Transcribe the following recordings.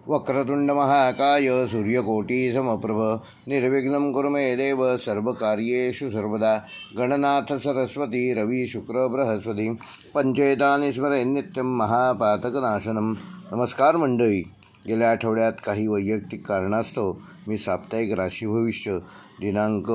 वक्रतुंड महाकाय सूर्यकोटी समप्रभ निर्विघ्नं कुरु मे देव सर्वकार्येषु सर्वदा गणनाथ सरस्वती रवि शुक्र बृहस्पती पंचेतानि स्मरेन्नित्यं महापातकनाशनं। नमस्कार मंडळी, गेल्या आठवड्यात काही वैयक्तिक कारणास्तव मी साप्ताहिक राशी भविष्य दिनांक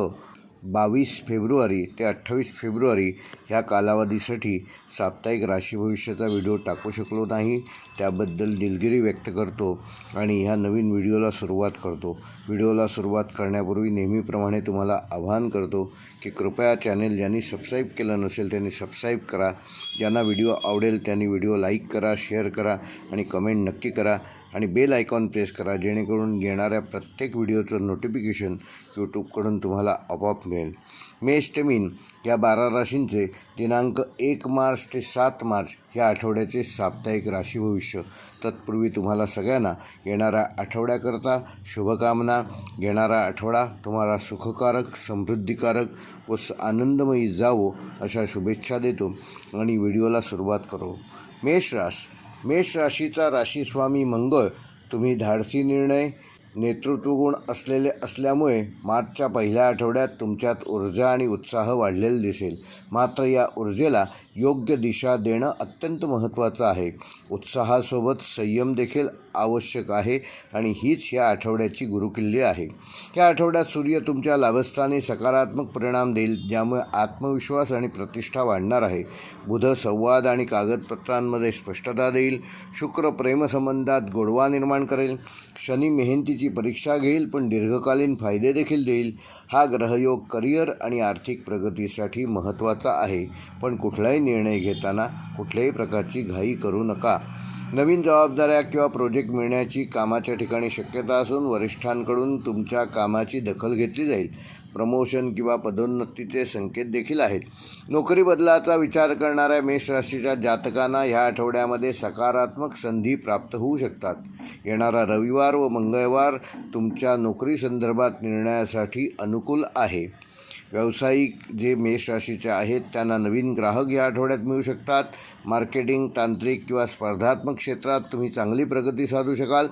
22 फेब्रुवारी ते 28 फेब्रुवारी ह्या कालावधीसाठी साप्ताहिक राशी भविष्याचा व्हिडिओ टाकू शकलो नाही, त्याबद्दल दिलगिरी व्यक्त करतो आणि ह्या नवीन व्हिडिओला सुरुवात करतो। व्हिडिओला सुरुवात करण्यापूर्वी नेहमीप्रमाणे तुम्हाला आवाहन करतो की कृपया चॅनेल ज्यांनी सबस्क्राईब केलं नसेल त्यांनी सबस्क्राईब करा, ज्यांना व्हिडिओ आवडेल त्यांनी व्हिडिओ लाईक करा, शेअर करा आणि कमेंट नक्की करा आणि बेल आयकॉन प्रेस करा, जेणेकरून येणाऱ्या प्रत्येक व्हिडिओचं नोटिफिकेशन यूट्यूबकडून तुम्हाला आपोआप मिळेल। मेष ते मीन या 12 राशींचे दिनांक 1 मार्च ते 7 मार्च या आठवड्याचे साप्ताहिक राशी भविष्य। तत्पूर्वी तुम्हाला सगळ्यांना येणाऱ्या आठवड्याकरता शुभकामना। येणारा आठवडा तुम्हाला सुखकारक, समृद्धिकारक व आनंदमयी जावो अशा शुभेच्छा देतो आणि व्हिडिओला सुरुवात करू। मेष राशीचा राशीस्वामी मंगळ तुम्ही धाडसी निर्णय, नेतृत्वगुण असलेले असल्यामुळे मार्चच्या पहिल्या आठवड्यात तुमच्यात ऊर्जा आणि उत्साह वाढलेला दिसेल। मात्र या ऊर्जेला योग्य दिशा देणं अत्यंत महत्त्वाचं आहे। उत्साहासोबत संयम देखील आवश्यक आहे आणि हीच या आठवड्याची गुरुकिल्ली आहे। या आठवड्यात सूर्य तुमच्या लाभस्थानी सकारात्मक परिणाम देईल, ज्यामुळे आत्मविश्वास आणि प्रतिष्ठा वाढणार आहे। बुध संवाद आणि कागदपत्रांमध्ये स्पष्टता देईल। शुक्र प्रेमसंबंधात गोडवा निर्माण करेल। शनी मेहनतीची परीक्षा घेईल पण दीर्घकालीन फायदे देखील देईल। हा ग्रहयोग करिअर आणि आर्थिक प्रगतीसाठी महत्त्वाचा आहे, पण कुठलाही निर्णय घेताना कुठल्याही प्रकारची घाई करू नका। नवीन जबाबदाऱ्या किंवा प्रोजेक्ट मिळण्याची कामाच्या ठिकाणी शक्यता असून वरिष्ठांकडून तुमच्या कामाची दखल घेतली जाईल। प्रमोशन किंवा पदोन्नतीचे संकेत देखील आहेत। नोकरी बदलाचा विचार करणाऱ्या मेष राशीच्या जातकांना ह्या आठवड्यामध्ये सकारात्मक संधी प्राप्त होऊ शकतात। येणारा रविवार व मंगळवार तुमच्या नोकरी संदर्भात निर्णयासाठी अनुकूल आहे। व्यावसायिक जे मेष राशीचे आहेत त्यांना नवीन ग्राहक या आठवड्यात मिळू शकतात। मार्केटिंग, तांत्रिक किंवा स्पर्धात्मक क्षेत्रात तुम्ही चांगली प्रगती साधू शकाल।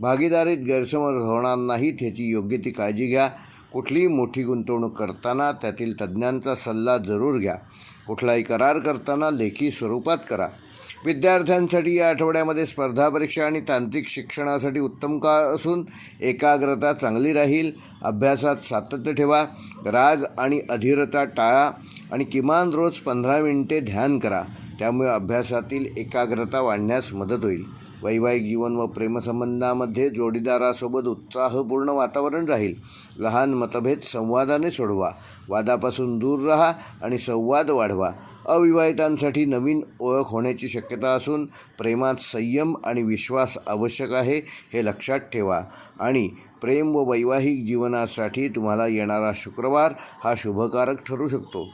भागीदारीत गैरसमज होणार नाहीत ह्याची योग्य ती काळजी घ्या। कुठलीही मोठी गुंतवणूक करताना त्यातील तज्ज्ञांचा सल्ला जरूर घ्या। कुठलाही करार करताना लेखी स्वरूपात करा। विद्यार्थ्यांसाठी या आठवड्यामध्ये स्पर्धा परीक्षा आणि तांत्रिक शिक्षणासाठी उत्तम काळ असून एकाग्रता चांगली राहील। अभ्यासात सातत्य ठेवा। राग आणि अधीरता टाळा आणि किमान रोज 15 मिनिटे ध्यान करा, त्यामुळे अभ्यासातील एकाग्रता वाढण्यास मदत होईल। वैवाहिक जीवन व प्रेमसंबंधामध्ये जोडीदारासोबत उत्साहपूर्ण वातावरण राहील। लहान मतभेद संवादाने सोडवा। वादापासून दूर राहा आणि संवाद वाढवा। अविवाहितांसाठी नवीन ओळख होण्याची शक्यता असून प्रेमात संयम आणि विश्वास आवश्यक आहे, हे लक्षात ठेवा। आणि प्रेम व वैवाहिक जीवनासाठी तुम्हाला येणारा शुक्रवार हा शुभकारक ठरू शकतो।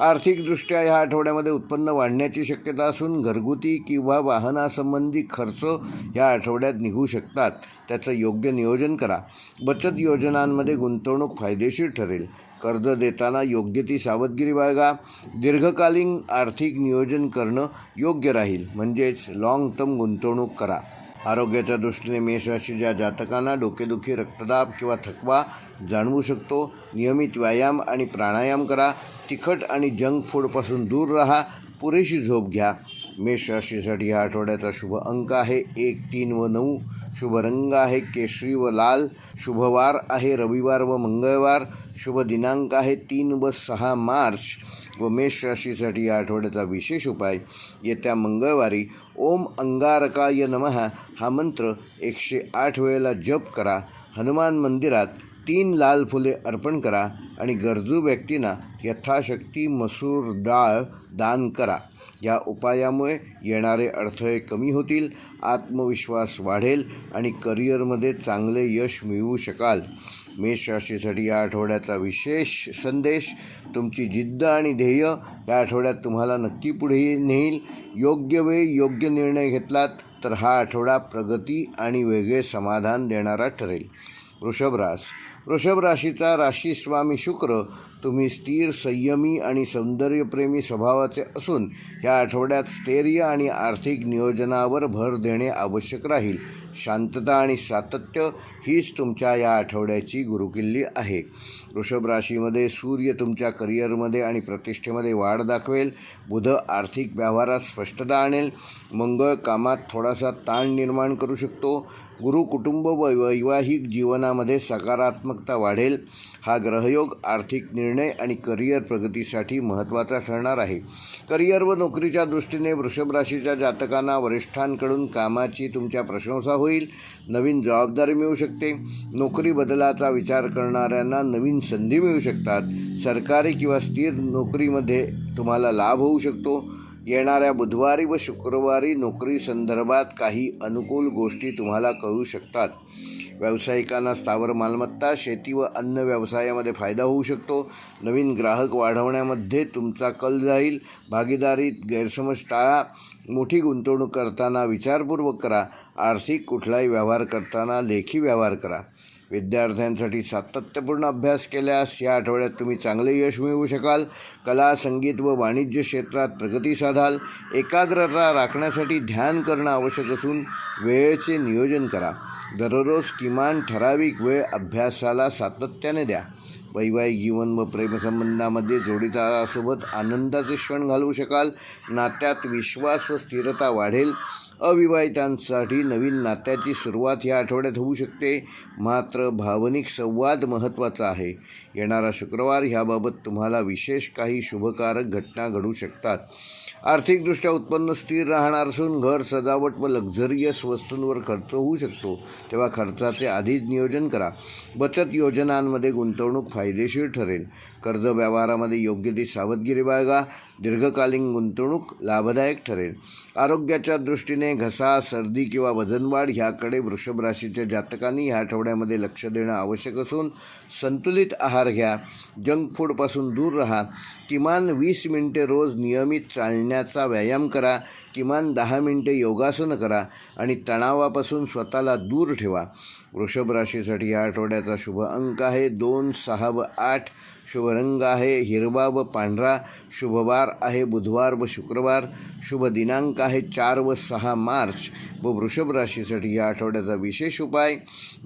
आर्थिकदृष्ट्या ह्या आठवड्यामध्ये उत्पन्न वाढण्याची शक्यता असून घरगुती किंवा वाहनासंबंधी खर्च ह्या आठवड्यात निघू शकतात, त्याचं योग्य नियोजन करा। बचत योजनांमध्ये गुंतवणूक फायदेशीर ठरेल। कर्ज देताना योग्य ती सावधगिरी बाळगा। दीर्घकालीन आर्थिक नियोजन करणं योग्य राहील, म्हणजेच लाँग टर्म गुंतवणूक करा। आरोग्याच्या दृष्टीने मेष राशीच्या जातकांना डोकेदुखी, रक्तदाब किंवा थकवा जाणवू शकतो। नियमित व्यायाम आणि प्राणायाम करा। तिखट आणि जंक फूडपासून दूर राहा। पुरेशी झोप घ्या। मेष राशीसाठी ह्या आठवड्याचा शुभ अंक आहे 1, 3 व 9। शुभ रंग आहे केशरी व लाल। शुभवार आहे रविवार व मंगळवार। शुभ दिनांक आहे 3 व 6 मार्च। व मेष राशीसाठी या आठवड्याचा विशेष उपाय, येत्या मंगळवारी ओम अंगारकाय नमः हा मंत्र 108 वेळेला जप करा। हनुमान मंदिरात 3 लाल फुले अर्पण करा आणि गरजू व्यक्तींना यथाशक्ती मसूर डाळ दान करा। या उपायामुळे येणारे अडथळे कमी होतील, आत्मविश्वास वाढेल आणि करिअरमध्ये चांगले यश मिळवू शकाल। मेष राशीसाठी या आठवड्याचा विशेष संदेश, तुमची जिद्द आणि ध्येय या आठवड्यात तुम्हाला नक्की पुढे नेईल। योग्य वेळी योग्य निर्णय घेतलात तर हा आठवडा प्रगती आणि वेगळे समाधान देणारा ठरेल। वृषभ वृषभ राशीचा राशीस्वामी शुक्र तुम्ही स्थिर, संयमी आणि सौंदर्यप्रेमी स्वभावाचे असून या आठवड्यात स्थैर्य आणि आर्थिक नियोजनावर भर देणे आवश्यक राहील. शांतता आणि सातत्य हीच तुमच्या या आठवड्याची गुरुकिल्ली आहे. वृषभ राशीमध्ये सूर्य तुमच्या करिअरमध्ये आणि प्रतिष्ठेमध्ये वाढ दाखवेल. बुध आर्थिक व्यवहारात स्पष्टता आणेल. मंगळ कामात थोडासा ताण निर्माण करू शकतो. गुरु कुटुंब व वैवाहिक जीवनामध्ये सकारात्मकता वाढेल. हा ग्रहयोग आर्थिक निर्णय आणि करिअर प्रगतीसाठी महत्त्वाचा ठरणार आहे. करिअर व नोकरीच्या दृष्टीने वृषभ राशीच्या जातकांना वरिष्ठांकडून कामाची तुमच्या प्रशंसा होईल. नवीन जबाबदारी मिळू शकते. नोकरी बदलाचा विचार करणाऱ्यांना नवीन संधी मिळू शकतात. सरकारी किंवा स्थिर नोकरीमध्ये तुम्हाला लाभ होऊ शकतो. येणाऱ्या बुधवारी व शुक्रवारी नोकरी संदर्भात काही अनुकूल गोष्टी तुम्हाला कळू शकतात. व्यावसायिकांना स्थावर मालमत्ता, शेती व अन्न व्यवसायामध्ये फायदा होऊ शकतो. नवीन ग्राहक वाढवण्यामध्ये तुमचा कल जाईल. भागीदारीत गैरसमज टाळा. मोठी गुंतवणूक करताना विचारपूर्वक करा. आर्थिक कुठलाही व्यवहार करताना लेखी व्यवहार करा. विद्यार्थ्यांसाठी सातत्यपूर्ण अभ्यास केल्यास या आठवड्यात तुम्ही चांगले यश मिळवू शकाल. कला, संगीत व वाणिज्य क्षेत्रात प्रगती साधाल. एकाग्रता राखण्यासाठी ध्यान करणं आवश्यक असून वेळेचे नियोजन करा. दररोज किमान ठराविक वेळ अभ्यासाला सातत्याने द्या. वैवाहिक जीवन व प्रेमसंबंधामध्ये जोडीदारासोबत आनंदाचे क्षण घालवू शकाल. नात्यात विश्वास व स्थिरता वाढेल. अविवाहितांसाठी नवीन नात्याची सुरुवात या आठवड्यात होऊ शकते. मात्र भावनिक संवाद महत्त्वाचा आहे. येणारा शुक्रवार ह्याबाबत तुम्हाला विशेष काही शुभकारक घटना घडू शकतात. आर्थिकदृष्ट्या उत्पन्न स्थिर राहणार असून घर सजावट व लक्झरियस वस्तूंवर खर्च होऊ शकतो. तेव्हा खर्चाचे आधीच नियोजन करा. बचत योजनांमध्ये गुंतवणूक फायदेशीर ठरेल. कर्ज व्यवहारामध्ये योग्य ती सावधगिरी बाळगा. दीर्घकालीन गुंतवणूक लाभदायक ठरेल. आरोग्याच्या दृष्टीने घसा, सर्दी किंवा वजनवाढ ह्याकडे वृषभ राशीच्या जातकांनी ह्या आठवड्यामध्ये लक्ष देणं आवश्यक असून संतुलित आहार घ्या. जंक फूडपासून दूर राहा. किमान 20 मिनिटे रोज नियमित चालण्याचा व्यायाम करा. किमान 10 मिनिटे योगासन करा आणि तणावापासून स्वतःला दूर ठेवा. वृषभ राशीसाठी या आठवड्याचा शुभ अंक आहे 2, 6 व 8. शुभ रंग आहे हिरवा व पांढरा. शुभ वार आहे बुधवार व शुक्रवार. शुभ दिनांक आहे 4 व 6 मार्च. व वृषभ राशीसाठी या आठवड्याचा विशेष उपाय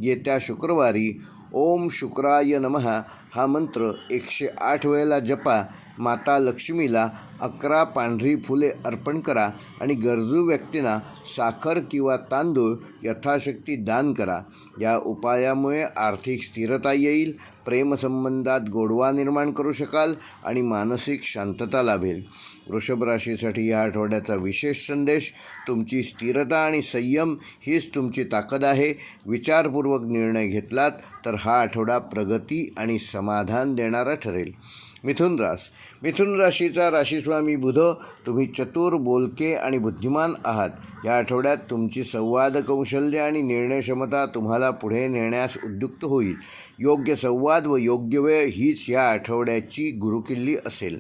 येत्या शुक्रवारी ओम शुक्राय नमः हा मंत्र 108 वेळेला जपा. माता लक्ष्मीला 11 पांढरी फुले अर्पण करा आणि गरजू व्यक्तींना साखर किंवा तांदूळ यथाशक्ती दान करा. या उपायामुळे आर्थिक स्थिरता येईल. प्रेमसंबंधात गोडवा निर्माण करू शकाल आणि मानसिक शांतता लाभेल. वृषभ राशीसाठी या आठवड्याचा विशेष संदेश तुमची स्थिरता आणि संयम हीच तुमची ताकद आहे. विचारपूर्वक निर्णय घेतलात तर हा आठवडा प्रगती आणि समाधान देणारा ठरेल. मिथुन राशीचा राशीस्वामी बुध तुम्ही चतुर, बोलके आणि बुद्धिमान आहात. या आठवड्यात तुमची संवाद कौशल्य आणि निर्णय क्षमता तुम्हाला पुढे नेण्यास उद्युक्त होईल. योग्य संवाद व योग्य वेळ हीच या आठवड्याची गुरुकिल्ली असेल.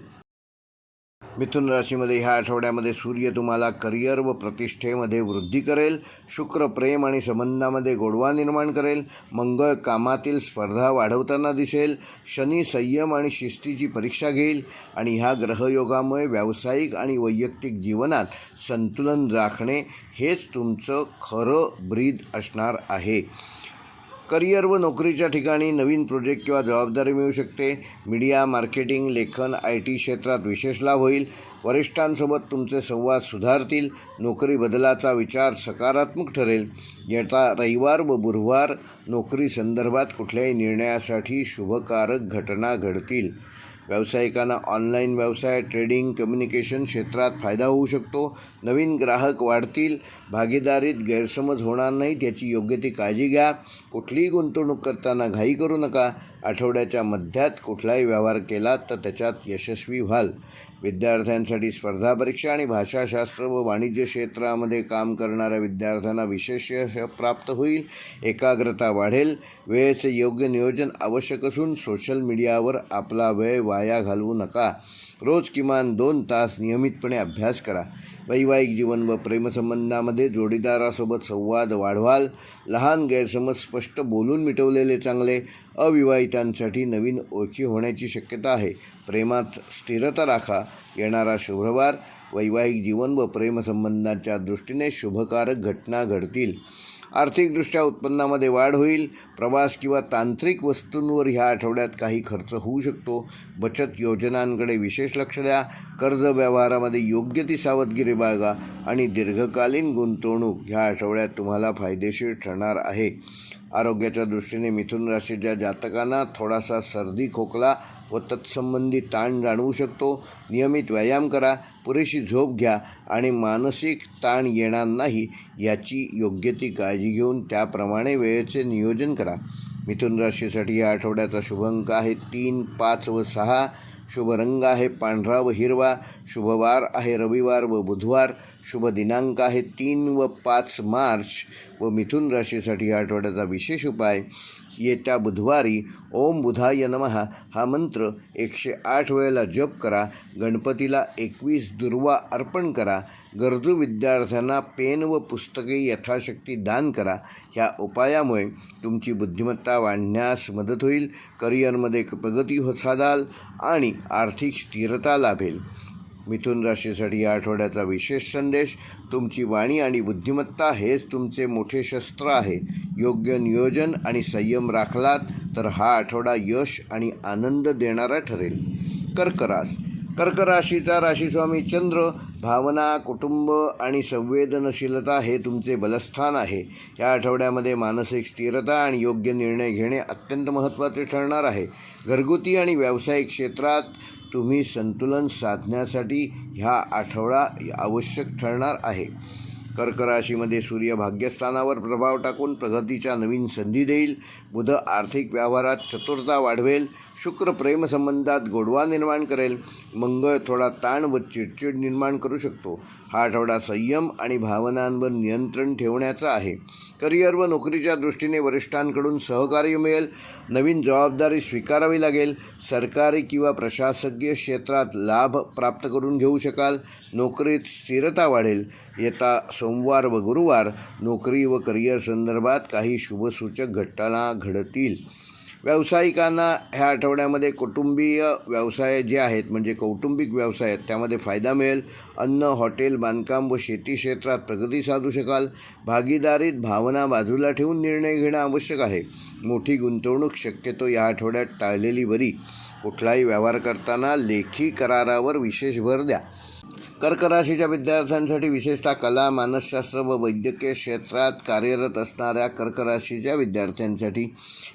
मिथुन राशीमध्ये ह्या आठवड्यामध्ये सूर्य तुम्हाला करिअर व प्रतिष्ठेमध्ये वृद्धी करेल. शुक्र प्रेम आणि संबंधामध्ये गोडवा निर्माण करेल. मंगळ कामातील स्पर्धा वाढवताना दिसेल. शनी संयम आणि शिस्तीची परीक्षा घेईल आणि ह्या ग्रहयोगामुळे व्यावसायिक आणि वैयक्तिक जीवनात संतुलन राखणे हेच तुमचं खरं ब्रीद असणार आहे. करिअर व नोकरीच्या ठिकाणी नवीन प्रोजेक्ट किंवा जबाबदारी मिळू शकते. मीडिया, मार्केटिंग, लेखन, IT क्षेत्रात विशेष लाभ होईल. वरिष्ठांसोबत तुमचे संवाद सुधारतील. नोकरी बदलाचा विचार सकारात्मक ठरेल. येता रविवार व गुरुवार नोकरी संदर्भात कुठल्याही निर्णयासाठी शुभकारक घटना घडतील. व्यावसायिकांना ऑनलाईन व्यवसाय, ट्रेडिंग, कम्युनिकेशन क्षेत्रात फायदा होऊ शकतो. नवीन ग्राहक वाढतील. भागीदारीत गैरसमज होणार नाहीत याची योग्य ती काळजी घ्या. कुठलीही गुंतवणूक करताना घाई करू नका. आठवड्याच्या मध्यात कुठलाही व्यवहार केला तर त्याच्यात यशस्वी व्हाल. विद्यार्थ्यांसाठी स्पर्धा परीक्षा आणि भाषाशास्त्र व वाणिज्य क्षेत्रामध्ये काम करणाऱ्या विद्यार्थ्यांना विशेष यश प्राप्त होईल. एकाग्रता वाढेल. वेळेचे योग्य नियोजन आवश्यक असून सोशल मीडियावर आपला वेळ वाया घालवू नका. रोज किमान 2 तास नियमितपणे अभ्यास करा. वैवाहिक जीवन व प्रेमसंबंधामध्ये जोडीदारासोबत संवाद वाढवाल. लहान गैरसमज स्पष्ट बोलून मिटवलेले चांगले. अविवाहितांसाठी नवीन ओळखी होण्याची शक्यता आहे. प्रेमात स्थिरता राखा. येणारा शुक्रवार वैवाहिक जीवन व प्रेमसंबंधाच्या दृष्टीने शुभकारक घटना घडतील. आर्थिकदृष्ट्या उत्पन्नामध्ये वाढ होईल. प्रवास किंवा तांत्रिक वस्तूंवर ह्या आठवड्यात काही खर्च होऊ शकतो. बचत योजनांकडे विशेष लक्ष द्या. कर्ज व्यवहारामध्ये योग्य ती सावधगिरी बाळगा आणि दीर्घकालीन गुंतवणूक ह्या आठवड्यात तुम्हाला फायदेशीर ठरणार आहे. आरोग्याच्या दृष्टीने मिथुन राशीच्या जातकांना थोडासा सर्दी खोकला व तत्संबंधी ताण जाणवू शकतो. नियमित व्यायाम करा. पुरेशी झोप घ्या आणि मानसिक ताण येणार नाही याची योग्य ती काळजी घेऊन त्याप्रमाणे वेळेचे नियोजन करा. मिथुन राशीसाठी या आठवड्याचा शुभ अंक आहे 3, 5 व 6. शुभ रंग आहे पांढरा व हिरवा. शुभवार आहे रविवार व बुधवार. शुभ दिनांक आहे 3 व 5 मार्च. व मिथुन राशीसाठी या आठवड्याचा विशेष उपाय येत्या बुधवारी ओम बुधाय नमः हा मंत्र 108 वेळेला जप करा. गणपतीला 21 दुर्वा अर्पण करा. गरजू विद्यार्थ्यांना पेन व पुस्तके यथाशक्ती दान करा. ह्या उपायामुळे तुमची बुद्धिमत्ता वाढण्यास मदत होईल. करिअरमध्ये प्रगती साधाल आणि आर्थिक स्थिरता लाभेल. मिथुन राशीसाठी या आठवड्याचा विशेष संदेश तुमची वाणी आणि बुद्धिमत्ता हेच तुमचे मोठे शस्त्र आहे. योग्य नियोजन आणि संयम राखलात तर हा आठवडा यश आणि आनंद देणारा ठरेल. कर्क राशीचा राशीस्वामी चंद्र. भावना, कुटुंब आणि संवेदनशीलता हे तुमचे बलस्थान आहे. या आठवड्यामध्ये मानसिक स्थिरता आणि योग्य निर्णय घेणे अत्यंत महत्त्वाचे ठरणार आहे. घरगुती आणि व्यावसायिक क्षेत्रात तुम्ही संतुलन साधण्यासाठी ह्या आठवडा आवश्यक ठरणार आहे. कर्क राशीमध्ये सूर्य भाग्यस्थानावर प्रभाव टाकून प्रगतीच्या नवीन संधी देईल. बुध आर्थिक व्यवहारात चतुरता वाढवेल. शुक्र प्रेमसंबंधात गोडवा निर्माण करेल. मंगळ थोडा ताण व चिडचिड निर्माण करू शकतो. हा आठवडा संयम आणि भावनांवर नियंत्रण ठेवण्याचा आहे. करिअर व नोकरीच्या दृष्टीने वरिष्ठांकडून सहकार्य मिळेल. नवीन जबाबदारी स्वीकारावी लागेल. सरकारी किंवा प्रशासकीय क्षेत्रात लाभ प्राप्त करून घेऊ शकाल. नोकरीत स्थिरता वाढेल. येता सोमवार व गुरुवार नोकरी व करिअर संदर्भात काही शुभसूचक घटना घडतील. व्यावसायिकांना ह्या आठवड्यामध्ये कुटुंबीय व्यवसाय जे आहेत म्हणजे कौटुंबिक व्यवसाय आहेत त्यामध्ये फायदा मिळेल. अन्न, हॉटेल, बांधकाम व शेती क्षेत्रात प्रगती साधू शकाल. भागीदारीत भावना बाजूला ठेवून निर्णय घेणं आवश्यक आहे. मोठी गुंतवणूक शक्यतो या आठवड्यात टाळलेली बरी. कुठलाही व्यवहार करताना लेखी करारावर विशेष भर द्या. कर्क राशीच्या विद्यार्थ्यांसाठी विशेषतः कला, मानसशास्त्र व वैद्यकीय क्षेत्रात कार्यरत असणाऱ्या कर्क राशीच्या विद्यार्थ्यांसाठी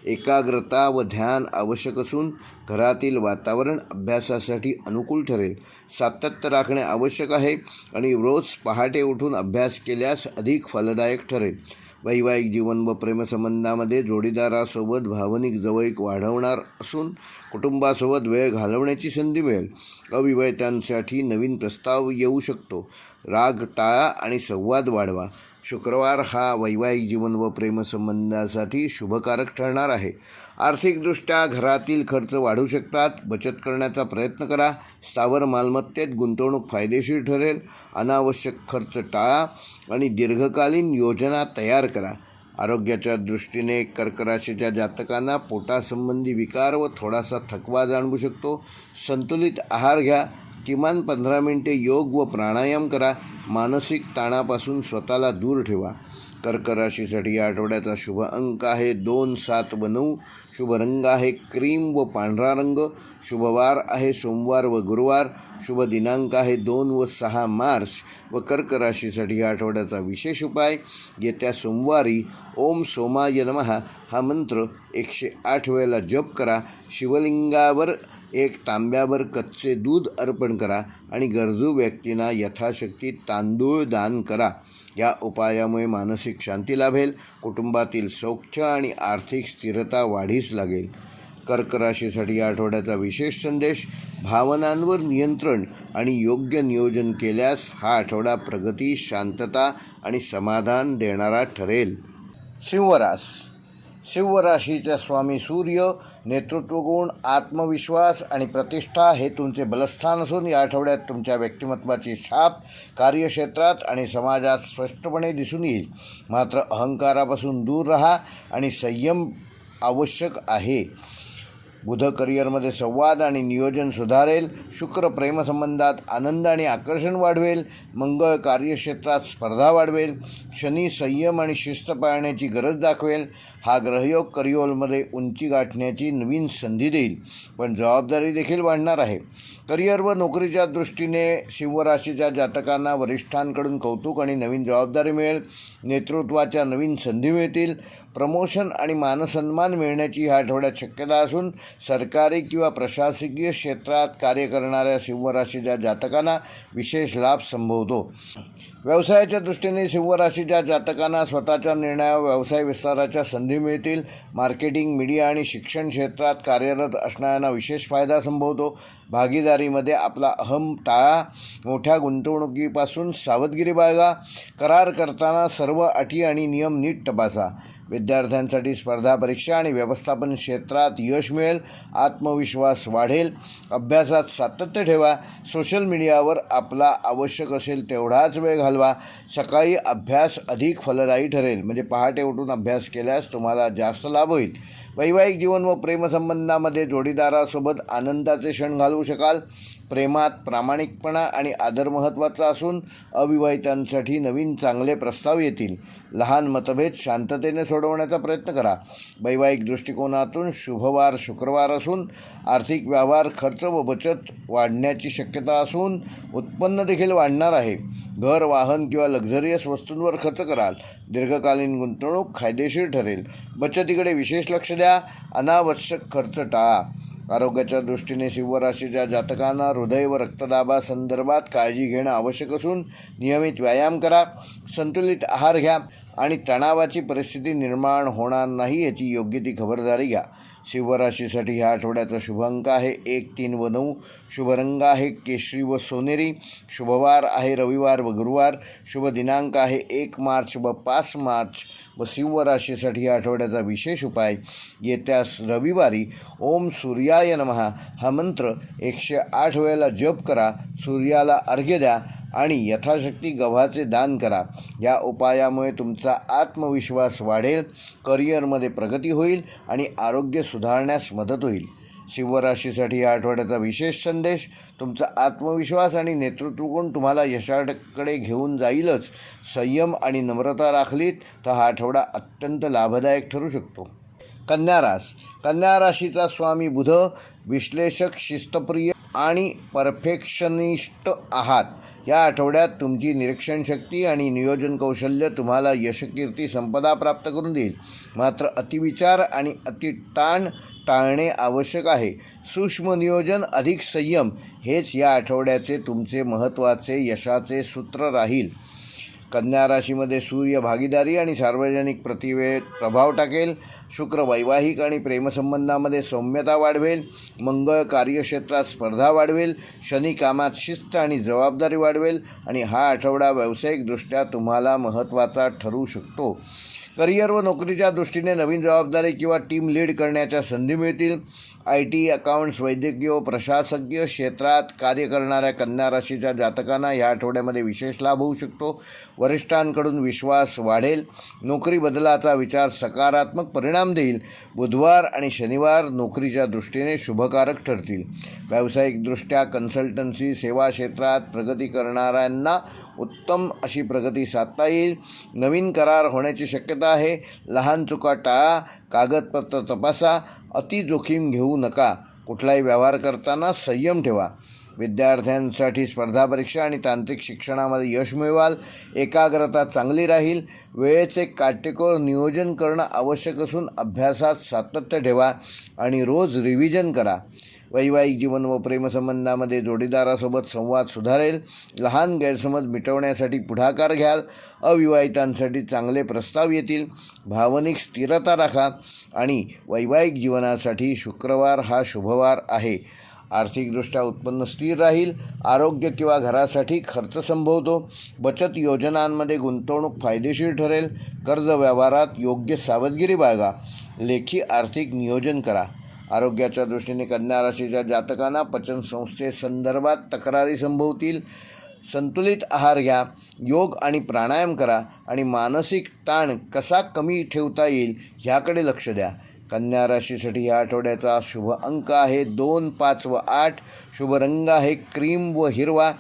एकाग्रता व ध्यान आवश्यक असून घरातील वातावरण अभ्यासासाठी अनुकूल ठरेल. सातत्य राखणे आवश्यक आहे आणि रोज पहाटे उठून अभ्यास केल्यास अधिक फलदायक ठरेल. वैवाहिक जीवन व प्रेमसंबंधामध्ये जोडीदारासोबत भावनिक जवळीक वाढवणार असून कुटुंबासोबत वेळ घालवण्याची संधी मिळेल. अविवाहितांसाठी नवीन प्रस्ताव येऊ शकतो. राग टाळा आणि संवाद वाढवा. शुक्रवार हा वैवाहिक जीवन व प्रेमसंबंधासाठी शुभकारक ठरणार आहे. आर्थिकदृष्ट्या घरातील खर्च वाढू शकतात. बचत करण्याचा प्रयत्न करा. स्थावर मालमत्तेत गुंतवणूक फायदेशीर ठरेल. अनावश्यक खर्च टाळा आणि दीर्घकालीन योजना तयार करा. आरोग्याच्या दृष्टीने कर्क राशीच्या जातकांना पोटासंबंधी विकार व थोडासा थकवा जाणवू शकतो. संतुलित आहार घ्या. किमान 15 मिनिटे योग व प्राणायाम करा. मानसिक ताणापासून स्वतःला दूर ठेवा. कर्क राशीसाठी या आठवड्याचा शुभ अंक आहे 2, 7 व 9. शुभ रंग आहे क्रीम व पांढरा रंग. शुभवार आहे सोमवार व गुरुवार. शुभ दिनांक आहे 2 व 6 मार्च. व कर्क राशीसाठी या आठवड्याचा विशेष उपाय येत्या सोमवारी ओम सोमाय नमः हा मंत्र 108 वेळेला जप करा. शिवलिंगावर 1 तांब्यावर कच्चे दूध अर्पण करा आणि गरजू व्यक्तींना यथाशक्ती तांदूळ दान करा. या उपायामुळे मानसिक शांती लाभेल. कुटुंबातील सौख्य आणि आर्थिक स्थिरता वाढीस लागेल. कर्क राशीसाठी या आठवड्याचा विशेष संदेश भावनांवर नियंत्रण आणि योग्य नियोजन केल्यास हा आठवडा प्रगती, शांतता आणि समाधान देणारा ठरेल. सिंह राशीचा स्वामी सूर्य नेतृत्वगुण, आत्मविश्वास आणि प्रतिष्ठा हे तुमचे बलस्थान असून या आठवड्यात तुमच्या व्यक्तिमत्वाची छाप कार्यक्षेत्रात आणि समाजात स्पष्टपणे दिसून येईल. मात्र अहंकारापासून दूर राहा आणि संयम आवश्यक आहे. बुध करिअरमध्ये संवाद आणि नियोजन सुधारेल. शुक्र प्रेमसंबंधात आनंद आणि आकर्षण वाढवेल. मंगळ कार्यक्षेत्रात स्पर्धा वाढवेल. शनी संयम आणि शिस्त पाळण्याची गरज दाखवेल. हा ग्रहयोग करिअरमध्ये उंची गाठण्याची नवीन संधी देईल, पण जबाबदारी देखील वाढणार आहे. करिअर व नोकरीच्या दृष्टीने सिंह राशीच्या जातकांना वरिष्ठांकडून कौतुक आणि नवीन जबाबदारी मिळेल. नेतृत्वाच्या नवीन संधी मिळतील. प्रमोशन आणि मानसन्मान मिळण्याची ह्या आठवड्यात शक्यता असून सरकारी किंवा प्रशासकीय क्षेत्रात कार्य करणाऱ्या सिंह राशीच्या जातकांना विशेष लाभ संभवतो. व्यवसायाच्या दृष्टीने सिंह राशीच्या जातकांना स्वतःच्या निर्णयावर व्यवसाय विस्ताराच्या संधी मिळतील. मार्केटिंग, मीडिया आणि शिक्षण क्षेत्रात कार्यरत असणाऱ्यांना विशेष फायदा संभवतो. भागीदारीमध्ये आपला अहम टाळा. मोठ्या गुंतवणुकीपासून सावधगिरी बाळगा. करार करताना सर्व अटी आणि नियम नीट तपासा. विद्यार्थ्यांसाठी स्पर्धा परीक्षा आणि व्यवस्थापन क्षेत्रात यश मिळेल. आत्मविश्वास वाढेल. अभ्यासात सातत्य ठेवा. सोशल मीडियावर आपला आवश्यक असेल तेवढाच वेळ घालवा. सकाळी अभ्यास अधिक फलदायी ठरेल, म्हणजे पहाटे उठून अभ्यास केल्यास तुम्हाला जास्त लाभ होईल. वैवाहिक जीवन व प्रेमसंबंधामध्ये जोडीदारासोबत आनंदाचे क्षण घालवू शकाल. प्रेमात प्रामाणिकपणा आणि आदर महत्त्वाचा असून अविवाहितांसाठी नवीन चांगले प्रस्ताव येतील. लहान मतभेद शांततेने सोडवण्याचा प्रयत्न करा. वैवाहिक दृष्टिकोनातून शुभवार शुक्रवार असून आर्थिक व्यवहार, खर्च व बचत वाढण्याची शक्यता असून उत्पन्न देखील वाढणार आहे. घर, वाहन किंवा लक्झरियस वस्तूंवर खर्च कराल. दीर्घकालीन गुंतवणूक फायदेशीर ठरेल. बचतीकडे विशेष लक्ष द्या. अनावश्यक खर्च टाळा. आरोग्याच्या दृष्टीने सिंह राशीच्या जातकांना हृदय व रक्तदाबासंदर्भात काळजी घेणं आवश्यक असून नियमित व्यायाम करा. संतुलित आहार घ्या आणि तणावाची परिस्थिती निर्माण होणार नाही याची योग्य ती खबरदारी घ्या. सिंह राशीसाठी ह्या आठवड्याचा शुभ अंक आहे 1, 3 व 9. शुभ रंग आहे केशरी व सोनेरी. शुभवार आहे रविवार व गुरुवार. शुभ दिनांक आहे 1 मार्च व 5 मार्च. व सिंह राशीसाठी या आठवड्याचा विशेष उपाय, येत्या रविवारी ओम सूर्याय नमः हा मंत्र 108 वेळेला जप करा. सूर्याला अर्घ्य द्या आणि यथाशक्ती गव्हाचे दान करा. या उपायामुळे तुमचा आत्मविश्वास वाढेल, करिअरमध्ये प्रगती होईल आणि आरोग्य सुधारण्यास मदत होईल. सिंह राशीसाठी या आठवड्याचा विशेष संदेश, तुमचा आत्मविश्वास आणि नेतृत्वगुण तुम्हाला यशाकडे घेऊन जाईलच. संयम आणि नम्रता राखलीत तर हा आठवडा अत्यंत लाभदायक ठरू शकतो. कन्या राशीचा स्वामी बुध विश्लेषक, शिस्तप्रिय आणि परफेक्शनिस्ट आहात. या आठवड्यात तुमची निरीक्षण शक्ती आणि नियोजन कौशल्य तुम्हाला यशकीर्ती संपदा प्राप्त करून देईल. मात्र अतिविचार आणि अतिताण टाळणे आवश्यक आहे. सूक्ष्म नियोजन, अधिक संयम हेच या आठवड्याचे तुमचे महत्त्वाचे यशाचे सूत्र राहील. कन्या राशीमध्ये सूर्य भागीदारी आणि सार्वजनिक प्रतिमेत प्रभाव टाकेल. शुक्र वैवाहिक आणि प्रेमसंबंधामध्ये सौम्यता वाढवेल. मंगळ कार्यक्षेत्रात स्पर्धा वाढवेल. शनी कामात शिस्त आणि जबाबदारी वाढवेल आणि हा आठवडा व्यावसायिकदृष्ट्या तुम्हाला महत्त्वाचा ठरू शकतो. करिअर व नोकरीच्या दृष्टीने नवीन जबाबदारी किंवा टीम लीड करण्याच्या संधी मिळतील. IT, अकाउंट्स, वैद्यकीय व प्रशासकीय क्षेत्रात कार्य करणाऱ्या कन्या राशीच्या जातकांना या आठवड्यामध्ये विशेष लाभ होऊ शकतो. वरिष्ठांकडून विश्वास वाढेल. नोकरी बदलाचा विचार सकारात्मक परिणाम देईल. बुधवार आणि शनिवार नोकरीच्या दृष्टीने शुभकारक ठरतील. व्यावसायिकदृष्ट्या कन्सल्टन्सी सेवा क्षेत्रात प्रगती करणाऱ्यांना उत्तम अशी प्रगती साधता येईल. नवीन करार होण्याची शक्यता आहे. लहान चुका टाळा. कागदपत्र तपासा. अति जोखीम घेऊ नका. कुठलाही व्यवहार करताना संयम ठेवा. विद्यार्थ्यांसाठी स्पर्धा परीक्षा आणि तांत्रिक शिक्षणामध्ये यश मिळवाल. एकाग्रता चांगली राहील. वेळेचे काटेकोर नियोजन करणं आवश्यक असून अभ्यासात सातत्य ठेवा आणि रोज रिव्हिजन करा. वैवाहिक जीवन व प्रेमसंबंधामध्ये जोडीदारासोबत संवाद सुधारेल. लहान गैरसमज मिटवण्यासाठी पुढाकार घ्याल. अविवाहितांसाठी चांगले प्रस्ताव येतील. भावनिक स्थिरता राखा आणि वैवाहिक जीवनासाठी शुक्रवार हा शुभवार आहे. आर्थिकदृष्ट्या उत्पन्न स्थिर राहील. आरोग्य किंवा घरासाठी खर्च संभवतो. बचत योजनांमध्ये गुंतवणूक फायदेशीर ठरेल. कर्ज व्यवहारात योग्य सावधगिरी बाळगा. लेखी आर्थिक नियोजन करा. आरोग्याच्या दृष्टीने कन्या राशीच्या जातकांना पचनसंस्थेसंदर्भात तक्रारी संभवतील. संतुलित आहार घ्या, योग आणि प्राणायाम करा आणि मानसिक ताण कसा कमी ठेवता येईल ह्याकडे लक्ष द्या. कन्या राशीसाठी या आठवड्याचा शुभ अंक आहे 2, 5 व 8. शुभ रंग आहे क्रीम व हिरवा.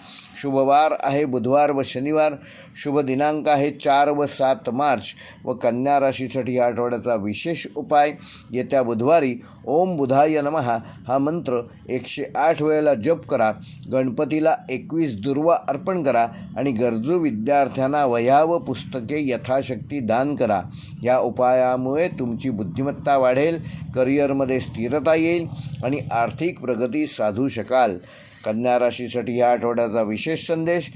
शुभ वार आहे बुधवार व शनिवार. शुभ दिनांक आहे 4 व 7 मार्च. व कन्या राशीसाठी या आठवड्याचा विशेष उपाय येत्या बुधवारी ओम बुधाय नमः हा मंत्र 108 वेळेला जप करा. गणपतीला 21 दुर्वा अर्पण करा आणि गरजू विद्यार्थ्यांना वह्या व पुस्तके यथाशक्ती दान करा. या उपायामुळे तुमची बुद्धिमत्ता वाढेल, करिअरमध्ये स्थिरता येईल आणि आर्थिक प्रगती साधू शकाल. कन्या राशीसाठी या आठवड्याचा विशेष संदेश: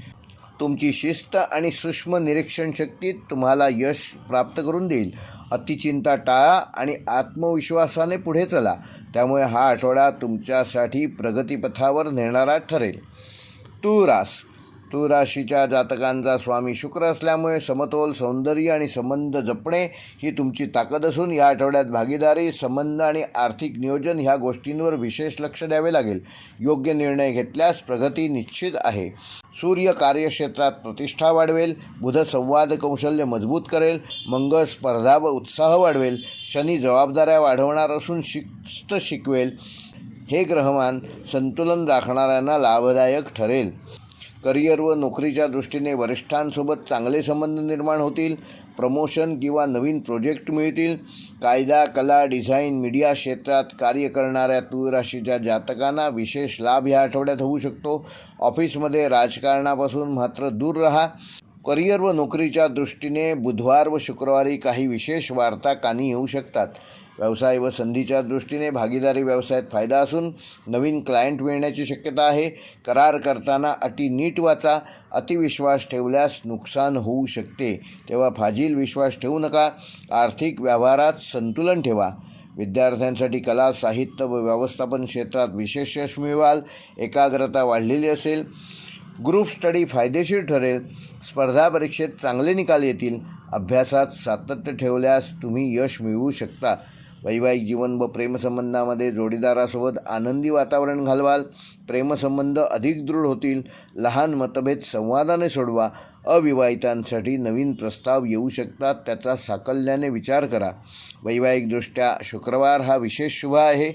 तुमची शिस्त आणि सूक्ष्म निरीक्षण शक्ती तुम्हाला यश प्राप्त करून देईल. अतिचिंता टाळा आणि आत्मविश्वासाने पुढे चला. त्यामुळे हा आठवडा तुमच्यासाठी प्रगतीपथावर नेणारा ठरेल. तूळ राशीच्या जातकांचा स्वामी शुक्र असल्यामुळे समतोल, सौंदर्य आणि संबंध जपणे ही तुमची ताकद असून या आठवड्यात भागीदारी, संबंध आणि आर्थिक नियोजन ह्या गोष्टींवर विशेष लक्ष द्यावे लागेल. योग्य निर्णय घेतल्यास प्रगती निश्चित आहे. सूर्य कार्यक्षेत्रात प्रतिष्ठा वाढवेल. बुध संवाद कौशल्य मजबूत करेल. मंगळ स्पर्धा व उत्साह वाढवेल. शनी जबाबदाऱ्या वाढवणार असून शिस्त शिकवेल. हे ग्रहमान संतुलन राखणाऱ्यांना लाभदायक ठरेल. करिअर व नोकरीच्या दृष्टीने वरिष्ठांसोबत चांगले संबंध निर्माण होतील. प्रमोशन किंवा नवीन प्रोजेक्ट मिळतील. कायदा, कला, डिझाईन, मीडिया क्षेत्रात कार्य करणाऱ्या तूळ राशीच्या जातकांना विशेष लाभ या आठवड्यात होऊ शकतो. ऑफिसमध्ये राजकारणापासून मात्र दूर राहा. करिअर व नोकरीच्या दृष्टीने बुधवार व शुक्रवारी काही विशेष वार्ता कानी येऊ शकतात. व्यवसाय व संधीच्या दृष्टीने भागीदारी व्यवसायात फायदा असून नवीन क्लायंट मिळण्याची शक्यता आहे. करार करताना अटी नीट वाचा. अतिविश्वास ठेवल्यास नुकसान होऊ शकते, तेव्हा फाजील विश्वास ठेवू नका. आर्थिक व्यवहारात संतुलन ठेवा. विद्यार्थ्यांसाठी कला, साहित्य व व्यवस्थापन क्षेत्रात विशेष यश मिळवाल. एकाग्रता वाढलेली असेल. ग्रुप स्टडी फायदेशीर ठरेल. स्पर्धा परीक्षेत चांगले निकाल येतील. अभ्यासात सातत्य ठेवल्यास तुम्ही यश मिळवू शकता. वैवाहिक जीवन व प्रेमसंबंधामध्ये जोडीदारासोबत आनंदी वातावरण घालवाल. प्रेमसंबंध अधिक दृढ होतील. लहान मतभेद संवादाने सोडवा. अविवाहितांसाठी नवीन प्रस्ताव येऊ शकतात, त्याचा साकल्याने विचार करा. वैवाहिकदृष्ट्या शुक्रवार हा विशेष शुभ आहे.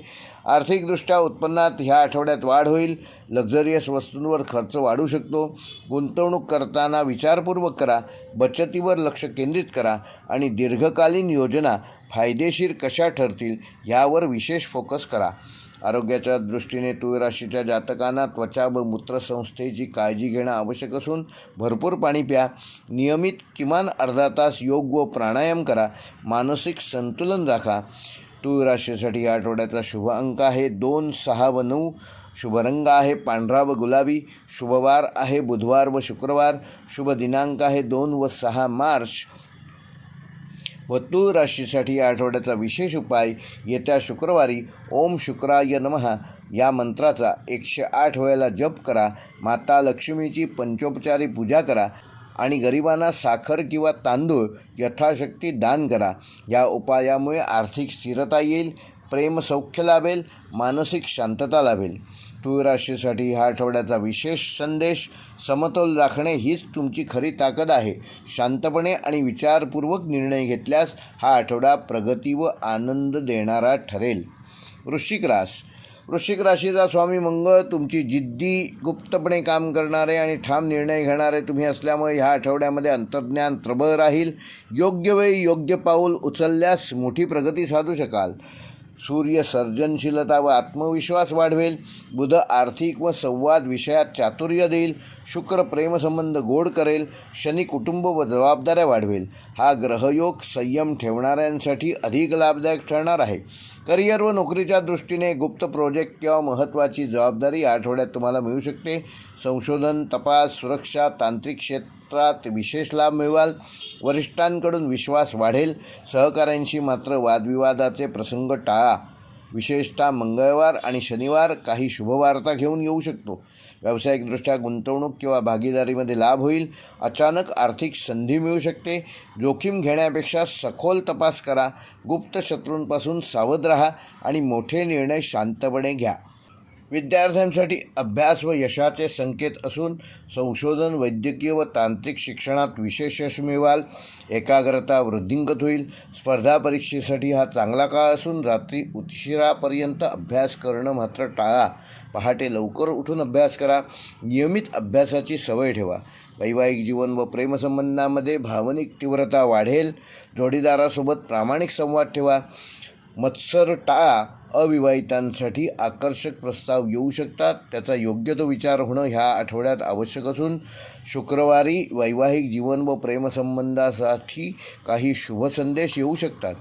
आर्थिकदृष्ट्या उत्पन्नात ह्या आठवड्यात वाढ होईल. लक्झरियस वस्तूंवर खर्च वाढू शकतो. गुंतवणूक करताना विचारपूर्वक करा. बचतीवर लक्ष केंद्रित करा आणि दीर्घकालीन योजना फायदेशीर कशा ठरतील यावर विशेष फोकस करा. आरोग्याच्या दृष्टीने तूळ राशीच्या जातकांना त्वचा व मूत्रसंस्थेची काळजी घेणं आवश्यक असून भरपूर पाणी प्या. नियमित किमान अर्धा तास योग व प्राणायाम करा. मानसिक संतुलन राखा. तूळ राशीसाठी या आठवड्याचा शुभ अंक आहे 2, 6 व 9. शुभ रंग आहे पांढरा व गुलाबी. शुभवार आहे बुधवार व शुक्रवार. शुभ दिनांक आहे 2 व 6 मार्च. व तूळ राशीसाठी या आठवड्याचा विशेष उपाय येत्या शुक्रवारी ओम शुक्राय नमः या मंत्राचा 108 वेळेला जप करा. माता लक्ष्मीची पंचोपचारी पूजा करा आणि गरिबांना साखर किंवा तांदूळ यथाशक्ती दान करा. या उपायामुळे आर्थिक स्थिरता येईल. प्रेमसौख्य लाभेल. मानसिक शांतता लाभेल. तूळ राशीसाठी ह्या आठवड्याचा विशेष संदेश: समतोल राखणे हीच तुमची खरी ताकद आहे. शांतपणे आणि विचारपूर्वक निर्णय घेतल्यास हा आठवडा प्रगती व आनंद देणारा ठरेल. वृश्चिक राशीचा स्वामी मंगळ तुमची जिद्दी, गुप्तपणे काम करणारे आणि ठाम निर्णय घेणारे तुम्ही असल्यामुळे ह्या आठवड्यामध्ये अंतर्ज्ञान प्रबळ राहील. योग्य वेळी योग्य पाऊल उचलल्यास मोठी प्रगती साधू शकाल. सूर्य सर्जनशीलता व आत्मविश्वास वाढवेल. बुध आर्थिक व संवाद विषयात चातुर्य देईल. शुक्र प्रेमसंबंध गोड करेल. शनी कुटुंब व जबाबदाऱ्या वाढवेल. हा ग्रहयोग संयम ठेवणाऱ्यांसाठी अधिक लाभदायक ठरणार आहे. करिअर व नोकरीच्या दृष्टीने गुप्त प्रोजेक्ट किंवा महत्त्वाची जबाबदारी या आठवड्यात तुम्हाला मिळू शकते. संशोधन, तपास, सुरक्षा, तांत्रिक क्षेत्रात विशेष लाभ मिळवाल. वरिष्ठांकडून विश्वास वाढेल. सहकाऱ्यांशी मात्र वादविवादाचे प्रसंग टाळा. विशेषतः मंगळवार आणि शनिवार काही शुभवार्ता घेऊन येऊ शकतो. व्यावसायिकदृष्ट्या गुंतवणूक किंवा भागीदारीमध्ये लाभ होईल. अचानक आर्थिक संधी मिळू शकते. जोखीम घेण्यापेक्षा सखोल तपास करा. गुप्त शत्रूंपासून सावध राहा आणि मोठे निर्णय शांतपणे घ्या. विद्यार्थ्यांसाठी अभ्यास व यशाचे संकेत असून संशोधन, वैद्यकीय व तांत्रिक शिक्षणात विशेष यश मिळवाल. एकाग्रता वृद्धिंगत होईल. स्पर्धा परीक्षेसाठी हा चांगला काळ असून रात्री उशिरापर्यंत अभ्यास करणं मात्र टाळा. पहाटे लवकर उठून अभ्यास करा. नियमित अभ्यासाची सवय ठेवा. वैवाहिक जीवन व प्रेमसंबंधामध्ये भावनिक तीव्रता वाढेल. जोडीदारासोबत प्रामाणिक संवाद ठेवा. मत्सर टाळा. अविवाहितांसाठी आकर्षक प्रस्ताव येऊ शकतात. त्याचा योग्य तो विचार होणं ह्या आठवड्यात आवश्यक असून शुक्रवारी वैवाहिक जीवन व प्रेमसंबंधासाठी काही शुभ संदेश येऊ शकतात.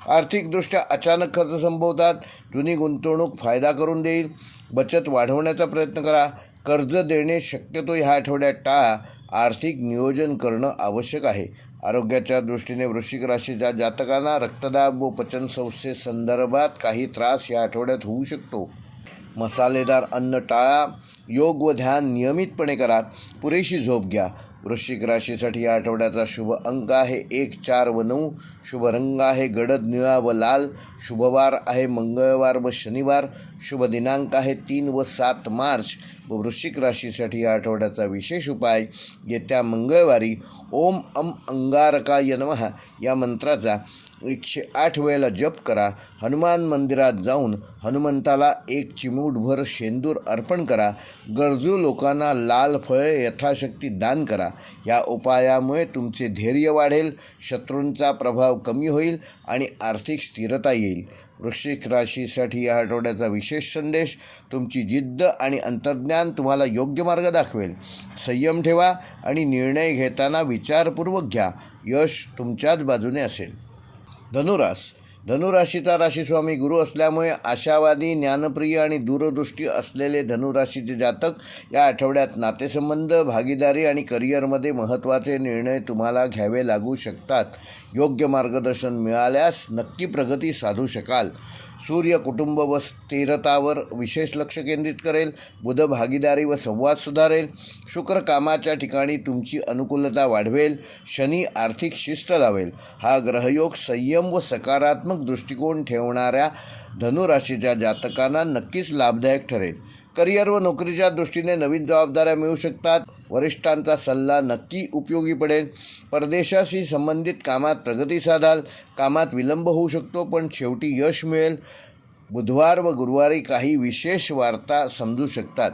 आर्थिकदृष्ट्या अचानक खर्च संभवतात. जुनी गुंतवणूक फायदा करून देईल. बचत वाढवण्याचा प्रयत्न करा. कर्ज देणे शक्यतो ह्या आठवड्यात टाळा. आर्थिक नियोजन करणं आवश्यक आहे. आरोग्याच्या दृष्टीने वृश्चिक राशीच्या जातकांना रक्तदाब व पचनसंस्थेसंदर्भात काही त्रास या आठवड्यात होऊ शकतो. मसालेदार अन्न टाळा. योग व ध्यान नियमितपणे करा. पुरेशी झोप घ्या. वृश्चिक राशीसाठी या आठवड्याचा शुभ अंक आहे 1, 4 व 9. शुभ रंग आहे गडद निळा व लाल. शुभवार आहे मंगळवार व शनिवार. शुभ दिनांक आहे 3 व 7 मार्च. व वृश्चिक राशीसाठी या आठवड्याचा विशेष उपाय येत्या मंगळवारी ओम अंगारकाय नमः या मंत्राचा 108 वेळेला जप करा. हनुमान मंदिरात जाऊन हनुमंताला 1 चिमूटभर शेंदूर अर्पण करा. गरजू लोकांना लाल फळे यथाशक्ती दान करा. या उपायामुळे तुमचे धैर्य वाढेल, शत्रूंचा प्रभाव कमी होईल आणि आर्थिक स्थिरता येईल. वृश्चिक राशीसाठी या आठवड्याचा विशेष संदेश: तुमची जिद्द आणि अंतर्ज्ञान तुम्हाला योग्य मार्ग दाखवेल. संयम ठेवा आणि निर्णय घेताना विचारपूर्वक घ्या. यश तुमच्याच बाजूने असेल. धनुराशीचा राशीस्वामी गुरु असल्यामुळे आशावादी, ज्ञानप्रिय आणि दूरदृष्टी असलेले धनुराशीचे जातक या आठवड्यात नातेसंबंध, भागीदारी आणि करिअरमध्ये महत्त्वाचे निर्णय तुम्हाला घ्यावे लागू शकतात. योग्य मार्गदर्शन मिळाल्यास नक्की प्रगती साधू शकाल. सूर्य कुटुंब व स्थिरतावर विशेष लक्ष केंद्रित करेल. बुध भागीदारी व संवाद सुधारेल. शुक्र कामाच्या ठिकाणी तुमची अनुकूलता वाढवेल. शनी आर्थिक शिस्त लावेल. हा ग्रहयोग संयम व सकारात्मक दृष्टिकोन ठेवणाऱ्या धनुराशीच्या जातकांना नक्कीच लाभदायक ठरेल. करिअर व नोकरीच्या दृष्टीने नवीन जबाबदाऱ्या मिळू शकतात. वरिष्ठांचा सल्ला नक्की उपयोगी पडेल. परदेशाशी संबंधित कामात प्रगती साधाल. कामात विलंब होऊ शकतो पण शेवटी यश मिळेल. बुधवार व गुरुवारी काही विशेष वार्ता समजू शकतात.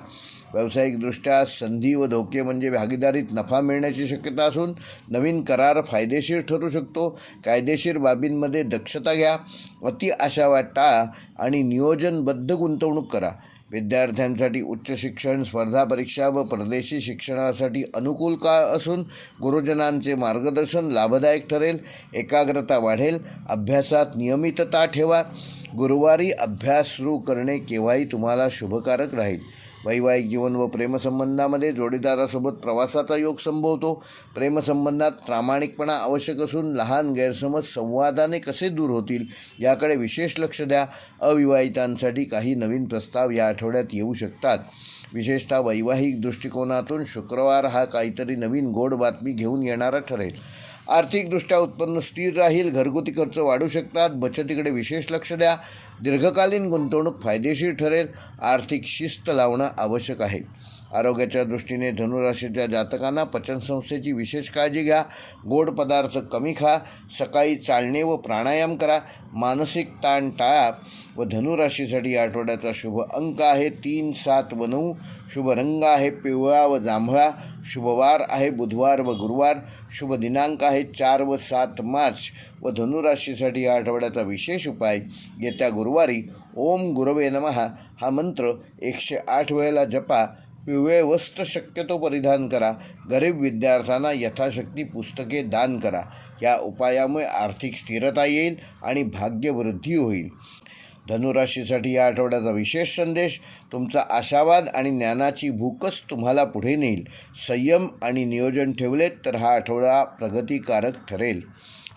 व्यावसायिकदृष्ट्या संधी व धोके म्हणजे भागीदारीत नफा मिळण्याची शक्यता असून नवीन करार फायदेशीर ठरू शकतो. कायदेशीर बाबींमध्ये दक्षता घ्या. अति आशावाद टाळा आणि नियोजनबद्ध गुंतवणूक करा. विद्यार्थ्यांसाठी उच्च शिक्षण, स्पर्धा परीक्षा व परदेशी शिक्षणासाठी अनुकूल काळ असून गुरुजनांचे मार्गदर्शन लाभदायक ठरेल. एकाग्रता वाढेल. अभ्यासात नियमितता ठेवा. गुरुवारी अभ्यास सुरू करणे केव्हाही तुम्हाला शुभकारक राहील. वैवाहिक जीवन व प्रेमसंबंधामध्ये जोडीदारासोबत प्रवासाचा योग संभवतो. प्रेमसंबंधात प्रामाणिकपणा आवश्यक असून लहान गैरसमज संवादाने कसे दूर होतील याकडे विशेष लक्ष द्या. अविवाहितांसाठी काही नवीन प्रस्ताव या आठवड्यात येऊ शकतात. विशेषतः वैवाहिक दृष्टिकोनातून शुक्रवार हा काहीतरी नवीन गोड बातमी घेऊन येणारा ठरेल. आर्थिकदृष्ट्या उत्पन्न स्थिर राहील. घरगुती खर्च वाढू शकतात. बचतीकडे विशेष लक्ष द्या. दीर्घकालीन गुंतवणूक फायदेशीर ठरेल. आर्थिक शिस्त लावणं आवश्यक आहे. आरोग्याच्या दृष्टीने धनुराशीच्या जातकांना पचनसंस्थेची विशेष काळजी घ्या. गोड पदार्थ कमी खा. सकाळी चालणे व प्राणायाम करा. मानसिक ताण टाळा. व धनुराशीसाठी या आठवड्याचा शुभ अंक आहे 3, 7 व 9. शुभ रंग आहे पिवळा व जांभळा. शुभवार आहे बुधवार व गुरुवार. शुभ दिनांक आहे 4 व 7 मार्च. व धनुराशीसाठी या आठवड्याचा विशेष उपाय येत्या गुरुवारी ओम गुरवे नमः हा मंत्र 108 वेळेला जपा. पिवळे वस्त्र शक्यतो परिधान करा. गरीब विद्यार्थ्यांना यथाशक्ती पुस्तके दान करा. या उपायामुळे आर्थिक स्थिरता येईल आणि भाग्यवृद्धी होईल. धनुराशीसाठी या आठवड्याचा विशेष संदेश: तुमचा आशावाद आणि ज्ञानाची भूकच तुम्हाला पुढे नेईल. संयम आणि नियोजन ठेवलेत तर हा आठवडा प्रगतिकारक ठरेल.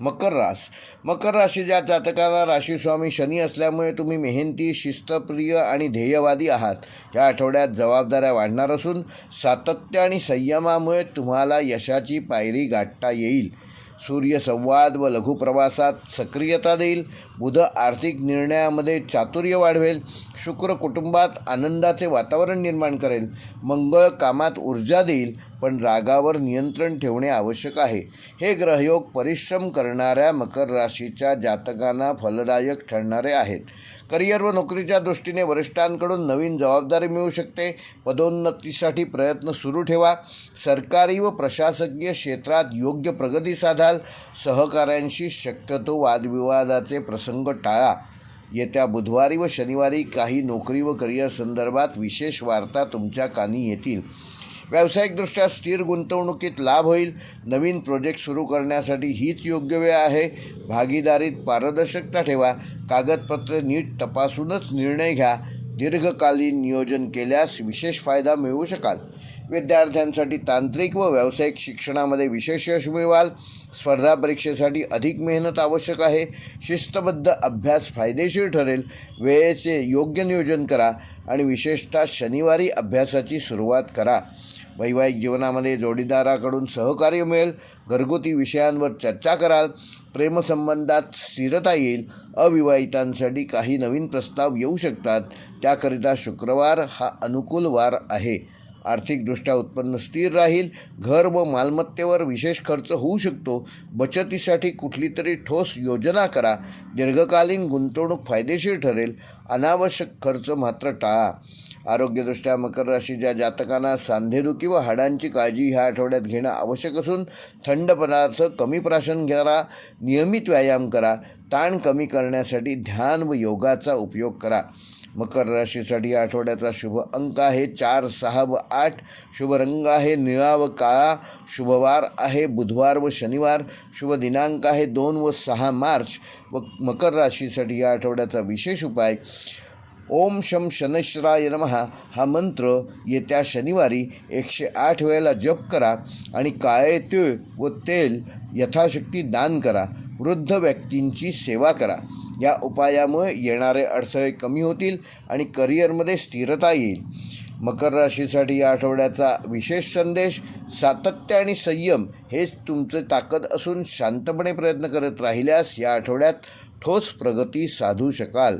मकर राशीच्या जातकाला राशीस्वामी शनी असल्यामुळे तुम्ही मेहनती, शिस्तप्रिय आणि ध्येयवादी आहात. या आठवड्यात जबाबदाऱ्या वाढणार असून सातत्य आणि संयमामुळे तुम्हाला यशाची पायरी गाठता येईल. सूर्य संवाद व लघुप्रवासात सक्रियता देईल. बुध आर्थिक निर्णयामध्ये चातुर्य वाढवेल. शुक्र कुटुंबात आनंदाचे वातावरण निर्माण करेल. मंगळ कामात ऊर्जा देईल, पण रागावर नियंत्रण ठेवणे आवश्यक आहे. हे ग्रहयोग परिश्रम करणाऱ्या मकर राशीच्या जातकांना फलदायक ठरणारे आहेत. करिअर व नोकरीच्या दृष्टीने वरिष्ठांकडून नवीन जबाबदारी मिळू शकते. पदोन्नतीसाठी प्रयत्न सुरू ठेवा. सरकारी व प्रशासकीय क्षेत्रात योग्य प्रगती साधाल. सहकाऱ्यांशी शक्यतो वादविवादाचे प्रसंग टाळा. येत्या बुधवारी व शनिवारी काही नोकरी व करिअर संदर्भात विशेष वार्ता तुमच्या कानी येतील. व्यावसायिकदृष्ट्या स्थिर गुंतवणुकीत लाभ होईल. नवीन प्रोजेक्ट सुरू करण्यासाठी हीच योग्य वेळ आहे. भागीदारीत पारदर्शकता ठेवा. कागदपत्रे नीट तपासूनच निर्णय घ्या. दीर्घकालीन नियोजन केल्यास विशेष फायदा मिळवू शकाल. विद्यार्थ्यांसाठी तांत्रिक व व्यावसायिक शिक्षणामध्ये विशेष यश मिळवाल. स्पर्धा परीक्षेसाठी अधिक मेहनत आवश्यक आहे. शिस्तबद्ध अभ्यास फायदेशीर ठरेल. वेळेचे योग्य नियोजन करा आणि विशेषतः शनिवारी अभ्यासाची सुरुवात करा. वैवाहिक जीवनामध्ये जोडीदाराकडून सहकार्य मिळेल. घरगुती विषयांवर चर्चा कराल. प्रेमसंबंधात स्थिरता येईल. अविवाहितांसाठी काही नवीन प्रस्ताव येऊ शकतात. त्याकरिता शुक्रवार हा अनुकूल वार आहे. आर्थिकदृष्ट्या उत्पन्न स्थिर राहील. घर व मालमत्तेवर विशेष खर्च होऊ शकतो. बचतीसाठी कुठली तरी ठोस योजना करा. दीर्घकालीन गुंतवणूक फायदेशीर ठरेल. अनावश्यक खर्च मात्र टाळा. आरोग्यदृष्ट्या मकर राशीच्या जातकांना सांधेदुखी व हाडांची काळजी ह्या आठवड्यात घेणं आवश्यक असून थंड पदार्थ कमी प्राशन करा. नियमित व्यायाम करा. ताण कमी करण्यासाठी ध्यान व योगाचा उपयोग करा. मकर राशीसाठी या आठवड्याचा शुभ अंक आहे 4, 6 व 8. शुभ रंग आहे निळा व काळा. शुभवार आहे बुधवार व शनिवार. शुभ दिनांक आहे 2 व 6 मार्च. व मकर राशीसाठी या आठवड्याचा विशेष उपाय ओम शम शनैश्वराय नमः हा मंत्र येत्या शनिवारी 108 वेळेला जप करा आणि काळे तीळ व तेल यथाशक्ती दान करा. वृद्ध व्यक्तींची सेवा करा. या उपायामुळे येणारे अडथळे कमी होतील आणि करिअरमध्ये स्थिरता येईल. मकर राशीसाठी या आठवड्याचा विशेष संदेश सातत्य आणि संयम हेच तुमचे ताकद असून शांतपणे प्रयत्न करत राहिल्यास या आठवड्यात ठोस प्रगती साधू शकाल.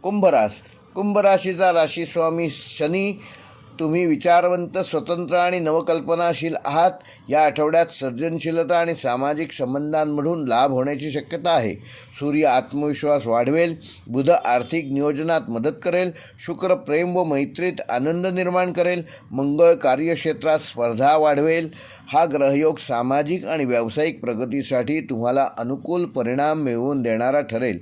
कुंभ राशीचा राशीस्वामी शनी. तुम्ही विचारवंत, स्वतंत्र आणि नवकल्पनाशील आहात. या आठवड्यात सर्जनशीलता आणि सामाजिक संबंधांमधून लाभ होण्याची शक्यता आहे. सूर्य आत्मविश्वास वाढवेल. बुध आर्थिक नियोजनात मदत करेल. शुक्र प्रेम व मैत्रीत आनंद निर्माण करेल. मंगळ कार्यक्षेत्रात स्पर्धा वाढवेल. हा ग्रहयोग सामाजिक आणि व्यावसायिक प्रगतीसाठी तुम्हाला अनुकूल परिणाम मिळवून देणारा ठरेल.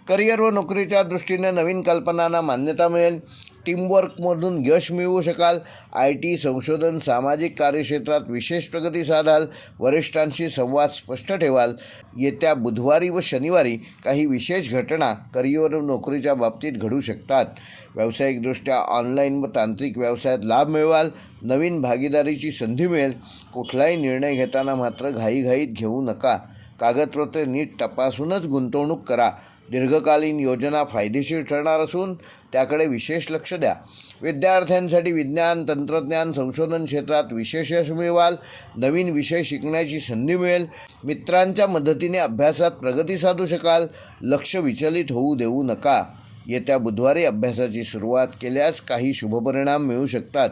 करिअर व नोकरीच्या दृष्टीने नवीन कल्पनांना मान्यता मिळेल. टीमवर्कमधून यश मिळवू शकाल. IT, संशोधन, सामाजिक कार्यक्षेत्रात विशेष प्रगती साधाल. वरिष्ठांशी संवाद स्पष्ट ठेवाल. येत्या बुधवारी व शनिवारी काही विशेष घटना करिअर व नोकरीच्या बाबतीत घडू शकतात. व्यावसायिकदृष्ट्या ऑनलाईन व तांत्रिक व्यवसायात लाभ मिळवाल. नवीन भागीदारीची संधी मिळेल. कुठलाही निर्णय घेताना मात्र घाईघाईत घेऊ नका. कागदपत्रे नीट तपासूनच गुंतवणूक करा. दीर्घकालीन योजना फायदेशीर ठरणार असून त्याकडे विशेष लक्ष द्या. विद्यार्थ्यांसाठी विज्ञान, तंत्रज्ञान, संशोधन क्षेत्रात विशेष यश मिळवाल. नवीन विषय शिकण्याची संधी मिळेल. मित्रांच्या मदतीने अभ्यासात प्रगती साधू शकाल. लक्ष विचलित होऊ देऊ नका. येत्या बुधवारी अभ्यासाची सुरुवात केल्यास काही शुभपरिणाम मिळू शकतात.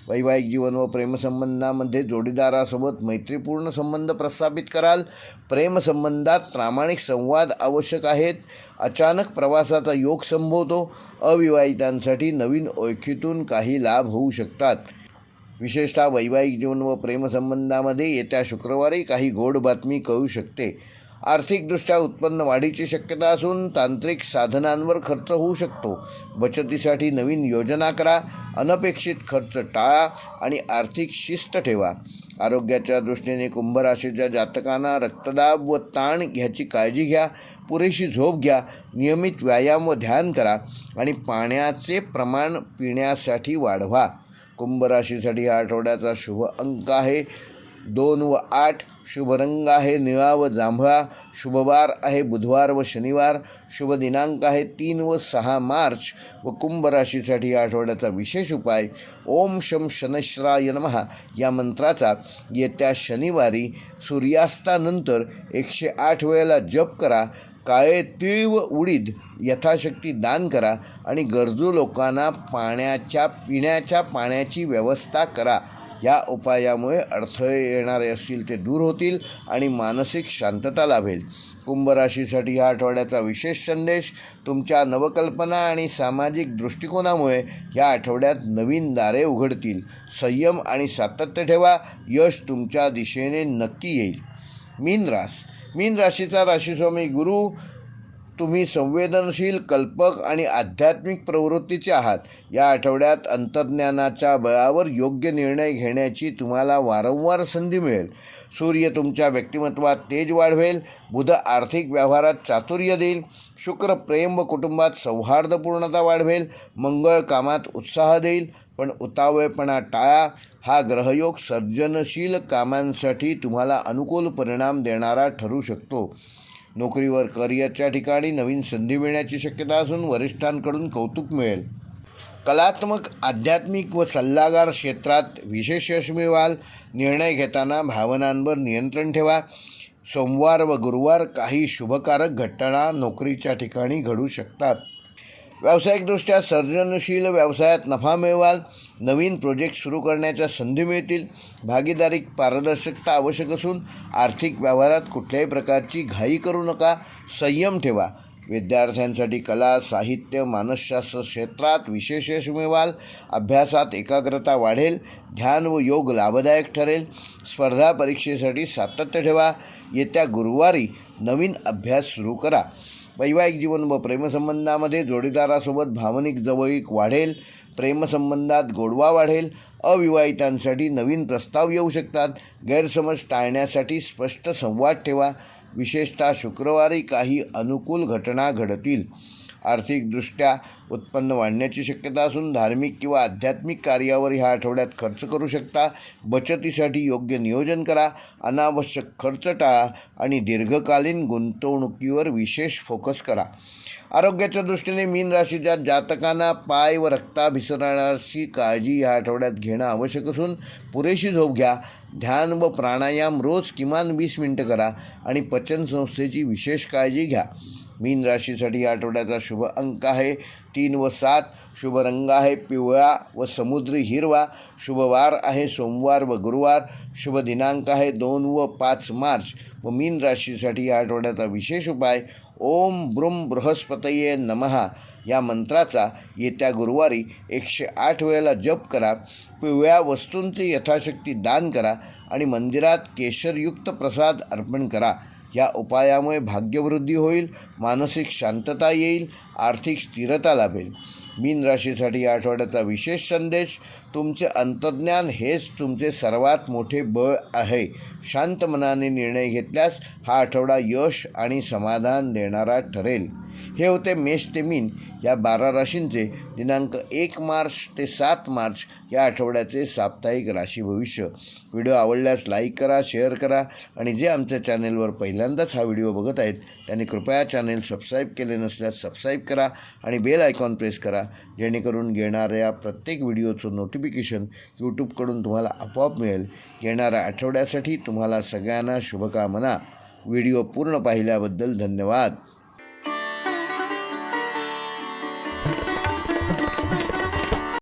वैवाहिक जीवन व प्रेमसंबंधामध्ये जोडीदारासोबत मैत्रीपूर्ण संबंध प्रस्थापित कराल. प्रेमसंबंधात प्रामाणिक संवाद आवश्यक आहेत. अचानक प्रवासाचा योग संभवतो. अविवाहितांसाठी नवीन ओळखीतून काही लाभ होऊ शकतात. विशेषतः वैवाहिक जीवन व प्रेमसंबंधामध्ये येत्या शुक्रवारी काही गोड बातमी कळू शकते. आर्थिकदृष्ट्या उत्पन्न वाढीची शक्यता असून तांत्रिक साधनांवर खर्च होऊ शकतो. बचतीसाठी नवीन योजना करा. अनपेक्षित खर्च टाळा आणि आर्थिक शिस्त ठेवा. आरोग्याच्या दृष्टीने कुंभ राशीच्या जातकांना रक्तदाब व ताण ह्याची काळजी घ्या. पुरेशी झोप घ्या. नियमित व्यायाम व ध्यान करा आणि पाण्याचे प्रमाण पिण्यासाठी वाढवा. कुंभ राशीसाठी या आठवड्याचा शुभ अंक आहे 2 व 8. शुभ रंग आहे निळा व जांभळा, शुभवार आहे बुधवार व शनिवार, शुभ दिनांक आहे 3 व 6 मार्च व कुंभ राशीसाठी या आठवड्याचा विशेष उपाय ओम शम शनैश्चराय नमः या मंत्राचा येत्या शनिवारी सूर्यास्तानंतर 108 वेळेला जप करा. काळे तीळ व उडीद यथाशक्ती दान करा आणि गरजू लोकांना पिण्याच्या पाण्याची व्यवस्था करा. या उपायामुळे अडथळे येणारे असतील ते दूर होतील आणि मानसिक शांतता लाभेल. कुंभ राशीसाठी या आठवड्याचा विशेष संदेश तुमच्या नवकल्पना आणि सामाजिक दृष्टिकोनामुळे या आठवड्यात नवीन दारे उघडतील. संयम आणि सातत्य ठेवा, यश तुमच्या दिशेने नक्की येईल. मीन राशीचा राशीस्वामी गुरु. तुम्ही संवेदनशील, कल्पक आणि आध्यात्मिक प्रवृत्तीचे आहात. या आठवड्यात अंतर्ज्ञानाच्या बळावर योग्य निर्णय घेण्याची तुम्हाला वारंवार संधी मिळेल. सूर्य तुमच्या व्यक्तिमत्वात तेज वाढवेल. बुध आर्थिक व्यवहारात चातुर्य देईल. शुक्र प्रेम व कुटुंबात सौहार्दपूर्णता वाढवेल. मंगळ कामात उत्साह देईल, पण उतावळेपणा टाळा. हा ग्रहयोग सर्जनशील कामांसाठी तुम्हाला अनुकूल परिणाम देणारा ठरू शकतो. नोकरीवर करिअरच्या ठिकाणी नवीन संधी मिळण्याची शक्यता असून वरिष्ठांकडून कौतुक मिळेल. कलात्मक, आध्यात्मिक व सल्लागार क्षेत्रात विशेष यश मिळवाल. निर्णय घेताना भावनांवर नियंत्रण ठेवा. सोमवार व गुरुवार काही शुभकारक घटना नोकरीच्या ठिकाणी घडू शकतात. व्यावसायिकदृष्ट्या सर्जनशील व्यवसायात नफा मिळवाल. नवीन प्रोजेक्ट सुरू करण्याच्या संधी मिळतील. भागीदारीत पारदर्शकता आवश्यक असून आर्थिक व्यवहारात कुठल्याही प्रकारची घाई करू नका. संयम ठेवा. विद्यार्थ्यांसाठी कला, साहित्य, मानसशास्त्र क्षेत्रात विशेष यश मिळवाल. अभ्यासात एकाग्रता वाढेल. ध्यान व योग लाभदायक ठरेल. स्पर्धा परीक्षेसाठी सातत्य ठेवा. येत्या गुरुवारी नवीन अभ्यास सुरू करा. वैवाहिक जीवन व प्रेमसंबंधामध्ये जोडीदारासोबत भावनिक जवळीक वाढेल. प्रेमसंबंधात गोडवा वाढेल. अविवाहितांसाठी नवीन प्रस्ताव येऊ शकतात. गैरसमज टाळण्यासाठी स्पष्ट संवाद ठेवा. विशेषतः शुक्रवारी काही अनुकूल घटना घडतील. आर्थिकदृष्ट्या उत्पन्न वाढण्याची शक्यता असून धार्मिक किंवा आध्यात्मिक कार्यावर ह्या आठवड्यात खर्च करू शकता. बचतीसाठी योग्य नियोजन करा. अनावश्यक खर्च टाळा आणि दीर्घकालीन गुंतवणुकीवर विशेष फोकस करा. आरोग्याच्या दृष्टीने मीन राशीच्या जातकांना पाय व रक्ताभिसरणाची काळजी या आठवड्यात घेणं आवश्यक असून पुरेशी झोप घ्या. ध्यान व प्राणायाम रोज किमान 20 मिनिटं करा आणि पचनसंस्थेची विशेष काळजी घ्या. मीन राशीसाठी या आठवड्याचा शुभ अंक आहे 3 व 7. शुभ रंग आहे पिवळा व समुद्री हिरवा. शुभवार आहे सोमवार व गुरुवार. शुभ दिनांक आहे 2 व 5 मार्च व मीन राशीसाठी या आठवड्याचा विशेष उपाय ओम ब्रूम बृहस्पतये नमः या मंत्राचा येत्या गुरुवारी 108 वेळेला जप करा. पिवळ्या वस्तूंचे यथाशक्ती दान करा आणि मंदिरात केशरयुक्त प्रसाद अर्पण करा. या उपायामुळे भाग्यवृद्धी होईल. मानसिक शांतता येईल. आर्थिक स्थिरता लाभेल. मीन राशीसाठी या आठवड्याचा विशेष संदेश तुमचे अंतर्ज्ञान हेच तुमचे सर्वात मोठे बळ आहे. शांत मनाने निर्णय घेतल्यास हा आठवडा यश आणि समाधान देणारा ठरेल. हे होते मेष ते मीन या 12 राशींचे दिनांक 1 मार्च ते 7 मार्च या आठवड्याचे साप्ताहिक राशी भविष्य. व्हिडिओ आवडल्यास लाईक करा, शेअर करा आणि जे आमच्या चॅनेलवर पहिल्यांदाच हा व्हिडिओ बघत आहेत त्यांनी कृपया चॅनेल सबस्क्राईब केले नसल्यास सबस्क्राईब करा आणि बेल आयकॉन प्रेस करा, जेणेकरून येणाऱ्या प्रत्येक व्हिडिओचं नोटिफिकेशन यूट्यूबकडून तुम्हाला आपोआप मिळेल. येणाऱ्या आठवड्यासाठी तुम्हाला सगळ्यांना शुभकामना. व्हिडिओ पूर्ण पाहिल्याबद्दल धन्यवाद.